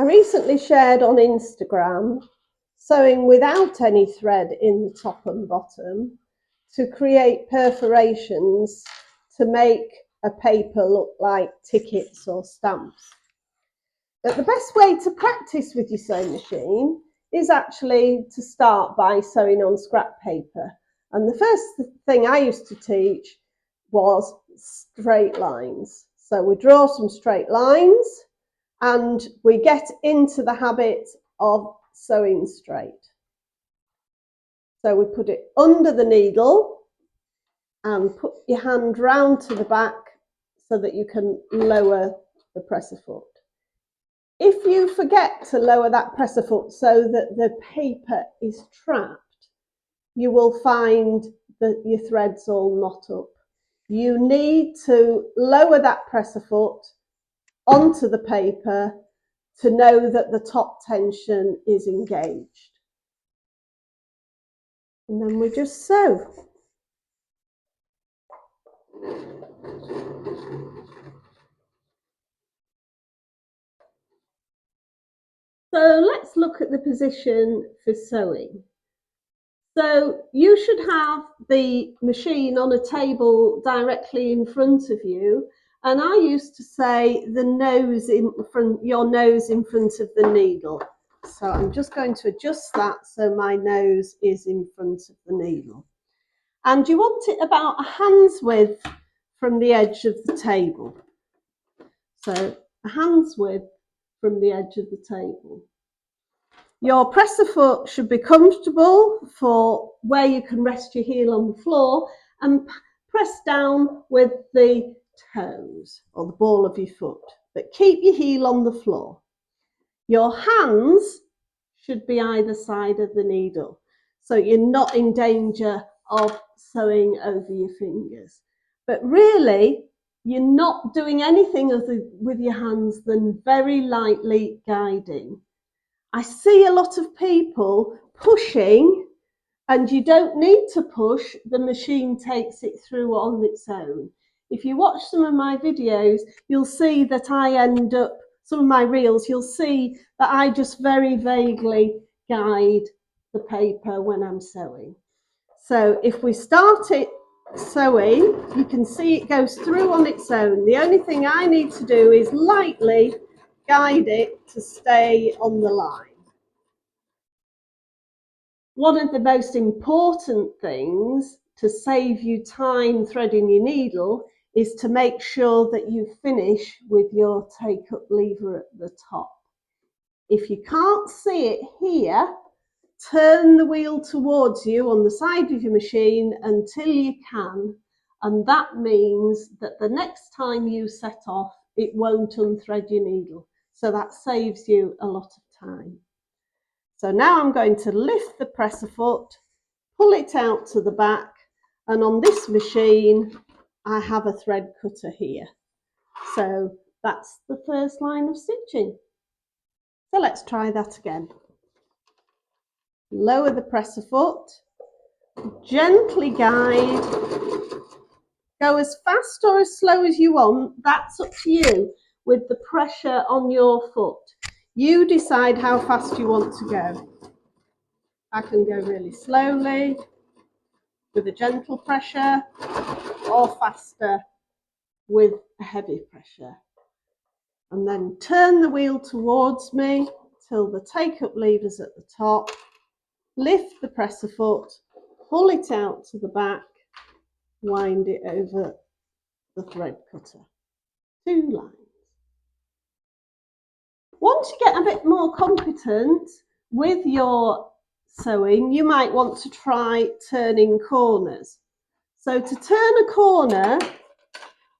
I recently shared on Instagram sewing without any thread in the top and bottom to create perforations to make a paper look like tickets or stamps. But the best way to practice with your sewing machine is actually to start by sewing on scrap paper. And the first thing I used to teach was straight lines. So we draw some straight lines and we get into the habit of sewing straight. So we put it under the needle and put your hand round to the back so that you can lower the presser foot. If you forget to lower that presser foot so that the paper is trapped, you will find that your threads all knot up. You need to lower that presser foot onto the paper to know that the top tension is engaged. And then we just sew. So let's look at the position for sewing. So you should have the machine on a table directly in front of you. And I used to say the nose in front, your nose in front of the needle. So I'm just going to adjust that so my nose is in front of the needle. And you want it about a hand's width from the edge of the table. So a hand's width from the edge of the table. Your presser foot should be comfortable for where you can rest your heel on the floor and press down with the toes or the ball of your foot, but keep your heel on the floor. Your hands should be either side of the needle, so you're not in danger of sewing over your fingers. But really, you're not doing anything other with your hands than very lightly guiding. I see a lot of people pushing, and you don't need to push, the machine takes it through on its own. If you watch some of my videos, you'll see that I end up, some of my reels, you'll see that I just very vaguely guide the paper when I'm sewing. So if we start it sewing, you can see it goes through on its own. The only thing I need to do is lightly guide it to stay on the line. One of the most important things to save you time threading your needle is to make sure that you finish with your take-up lever at the top. If you can't see it here, turn the wheel towards you on the side of your machine until you can, and that means that the next time you set off, it won't unthread your needle. So that saves you a lot of time. So now I'm going to lift the presser foot, pull it out to the back, and on this machine, I have a thread cutter here. So that's the first line of stitching. So let's try that again. Lower the presser foot, gently guide, go as fast or as slow as you want, that's up to you with the pressure on your foot. You decide how fast you want to go. I can go really slowly with a gentle pressure or faster with a heavy pressure. And then turn the wheel towards me till the take-up lever's at the top. Lift the presser foot, pull it out to the back, wind it over the thread cutter. 2 lines. Once you get a bit more competent with your sewing, you might want to try turning corners. So to turn a corner,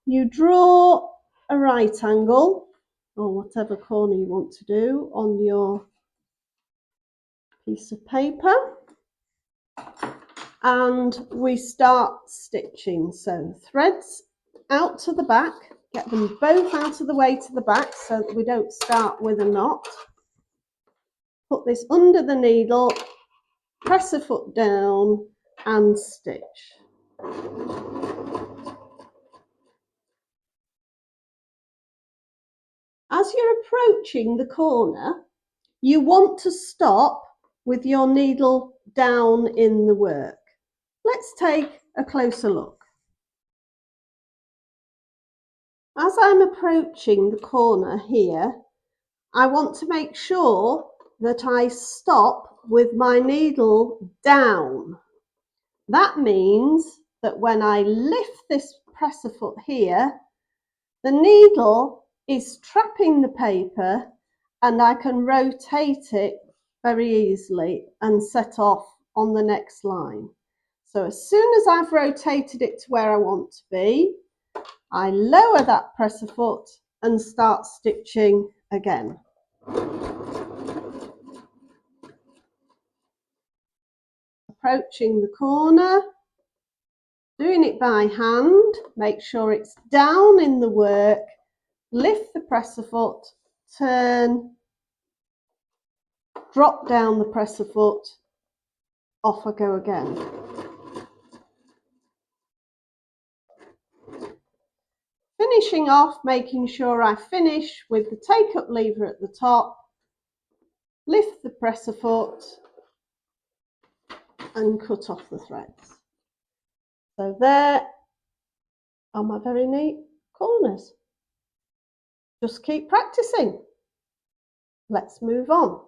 you draw a right angle, or whatever corner you want to do, on your piece of paper, and we start stitching. So threads out to the back, get them both out of the way to the back so that we don't start with a knot. Put this under the needle, press a foot down and stitch. As you're approaching the corner, you want to stop with your needle down in the work. Let's take a closer look. As I'm approaching the corner here, I want to make sure that I stop with my needle down. That means that when I lift this presser foot here, the needle is trapping the paper and I can rotate it very easily and set off on the next line. So as soon as I've rotated it to where I want to be, I lower that presser foot and start stitching again. Approaching the corner, doing it by hand, make sure it's down in the work, lift the presser foot, turn, drop down the presser foot, off I go again. Finishing off, making sure I finish with the take-up lever at the top, lift the presser foot and cut off the threads. So there are my very neat corners. Just keep practicing. Let's move on.